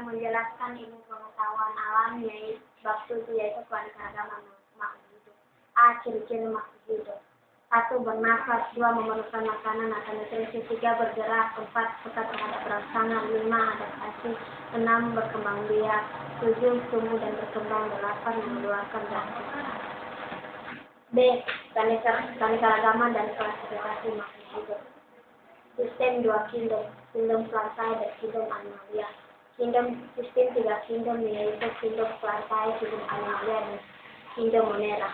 yang menjelaskan ilmu pengetahuan alam yaitu bab 7 yaitu keanekaragaman makhluk hidup. A. Ciri-ciri makhluk hidup. 1. Bernafas. 2. Memerlukan makanan atau nutrisi. 3. Bergerak. 4. Peka terhadap rangsangan. 5. Adaptasi. 6. Berkembang biak. 7. Tumbuh dan berkembang. 8. Mengeluarkan gas. B. Keanekaragaman dan klasifikasi makhluk hidup. Sistem 2 kingdom, kingdom plantae dan kingdom animalia. Sistem 3 kingdom yaitu kingdom plantae, kingdom animalia dan kingdom monera.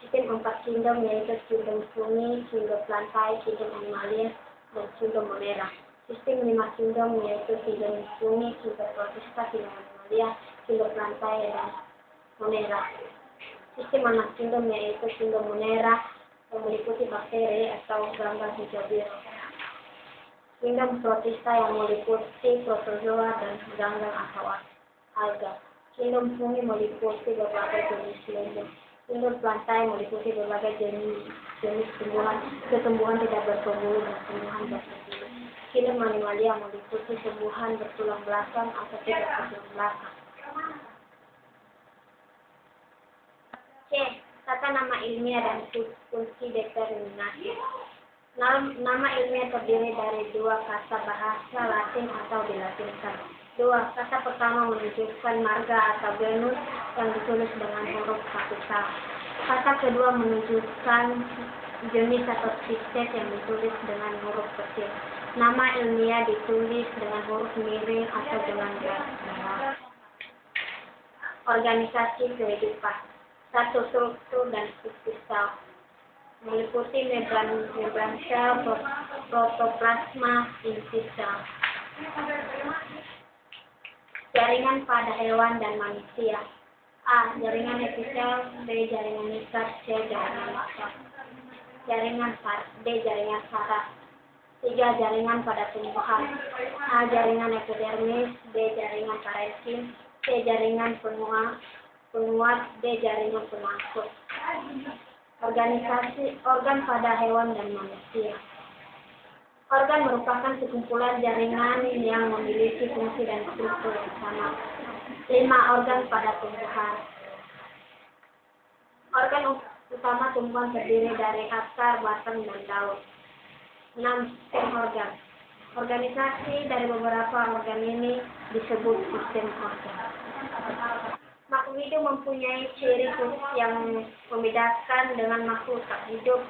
Sistem 4 kingdom yaitu kingdom fungi, kingdom plantae, kingdom animalia dan kingdom monera. Sistem 5 kingdom yaitu kingdom fungi, kingdom protista, kingdom animalia, kingdom plantae dan monera. Sistem 6 kingdom yaitu kingdom monera yang meliputi bakteri atau ganggang hijau biru. Kingdom protista yang meliputi protozoa dan ganggang atau alga. Kingdom fungi meliputi berbagai jenis lembut. Kingdom plantae meliputi berbagai jenis tumbuhan tidak berpembuluh dan tumbuhan berpembuluh. Kingdom animalia meliputi tumbuhan bertulang belakang atau tidak bertulang belakang. C. Tata nama ilmiah dan fungsi determinasi. Nama ilmiah terdiri dari 2 kata bahasa Latin atau dilatinkan. 2. Kata pertama menunjukkan marga atau genus yang ditulis dengan huruf kapital. Kata kedua menunjukkan jenis atau spesies yang ditulis dengan huruf kecil. Nama ilmiah ditulis dengan huruf miring atau dengan garis bawah. Organisasi kehidupan. 1. Struktur dan struktur sel. Meliputi membran sel, protoplasma, inti sel. Jaringan pada hewan dan manusia. A. Jaringan episel. B. Jaringan nikat. C. Jaringan nikat. D. Jaringan saraf. 3. Jaringan pada tumbuhan. A. Jaringan epidermis. B. Jaringan parenkim. C. Jaringan penuat. D. Jaringan pengangkut. Organisasi organ pada hewan dan manusia. Organ merupakan sekumpulan jaringan yang memiliki fungsi dan struktur yang sama. 5. Organ pada tumbuhan. Organ utama tumbuhan terdiri dari akar, batang, dan daun. 6. Sistem organ. Organisasi dari beberapa organ ini disebut sistem organ. Makhluk hidup mempunyai ciri khusus yang membedakan dengan makhluk tak hidup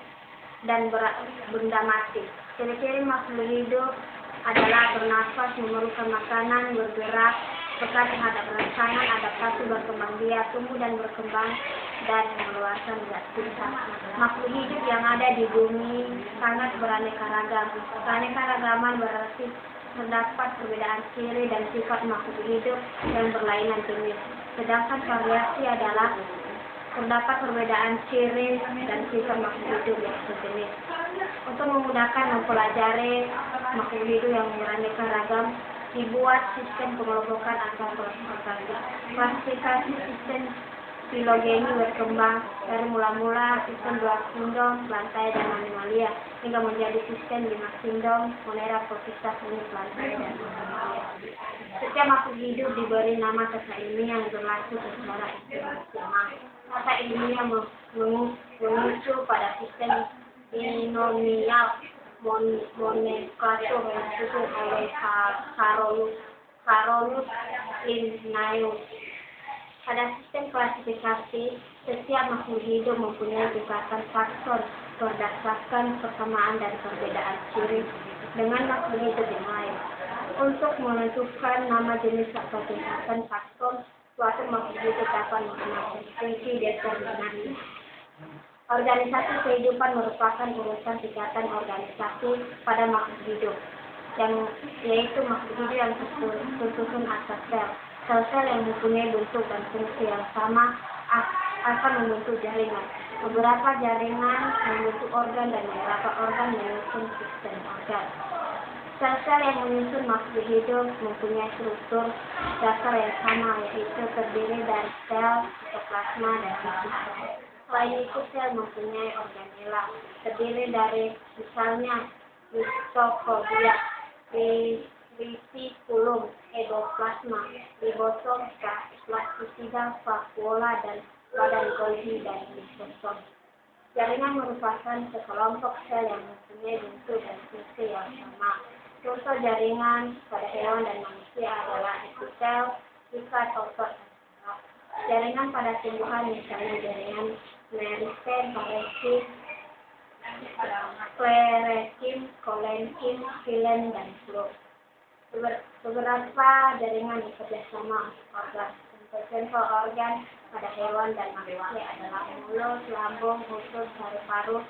dan benda mati. Ciri-ciri makhluk hidup adalah bernafas, memerlukan makanan, bergerak, peka terhadap rangsangan, adaptasi, berkembang biak, tumbuh dan berkembang, dan mengeluarkan zat sisa. Makhluk hidup yang ada di bumi sangat beraneka ragam. Keanekaragaman berarti terdapat perbedaan ciri dan sifat makhluk hidup yang berlainan jenis. Sedangkan variasi adalah terdapat perbedaan ciri dan sifat makhluk hidup yang sejenis. Untuk memudahkan mempelajari makhluk hidup yang beraneka ragam, dibuat sistem pengelompokan atau klasifikasi. Klasifikasi sistem filogeni berkembang dari mula-mula sistem 2 kingdom, plantae dan animalia, hingga menjadi sistem 5 kingdom, monera, protista, fungi, plantae dan animalia. Setiap makhluk hidup diberi nama kata ilmiah yang berlaku secara institusional. Kata ilmiah mengucu pada sistem binomial nomenklatur yang disusun oleh Carolus Linnaeus. Pada sistem klasifikasi, setiap makhluk hidup mempunyai tingkatan faktor berdasarkan persamaan dan perbedaan ciri dengan makhluk hidup yang lain. Untuk menentukan nama jenis atau tingkatan faktor, suatu makhluk hidup dapat menggunakan fungsi determinasi. Organisasi kehidupan merupakan urusan tingkatan organisasi pada makhluk hidup, yaitu makhluk hidup yang tersusun atas sel. Sel-sel yang mempunyai bentuk dan fungsi yang sama akan membentuk jaringan. Beberapa jaringan membentuk organ dan beberapa organ menyusun sistem organ. Sel-sel yang menyusun makhluk hidup mempunyai struktur dasar yang sama, yaitu terdiri dari sel, sitoplasma, dan sel. Selain itu, sel mempunyai organela, terdiri dari misalnya mitokondria, retikulum, endoplasma, ribosom, plastisida, vakuola, dan badan Golgi dari lisosom. Jaringan merupakan sekelompok sel yang mempunyai bentuk dan fungsi yang sama. Contoh jaringan pada hewan dan manusia adalah epitel, ikat, otot, dan saraf. Jaringan pada tumbuhan misalnya jaringan meristem, parenchyma, sclerenchyma, collenchyma, xilem, dan flow. Beberapa jaringan bekerjasama organ. Contoh organ pada hewan dan manusia adalah mulut, lambung, usus, paru-paru,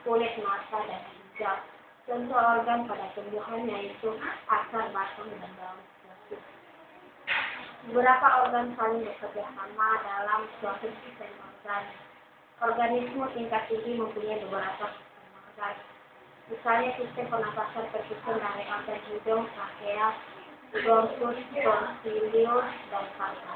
kulit, mata, dan ginjal. Contoh organ pada tumbuhan yaitu akar, batang, dan daun. Beberapa organ saling bekerja sama dalam suatu sistem organ. Organisme tingkat tinggi mempunyai beberapa sistem organ. Misalnya sistem pernapasan tersusun dari organ hidung, trachea, bronchus, tonsilius, dan paru.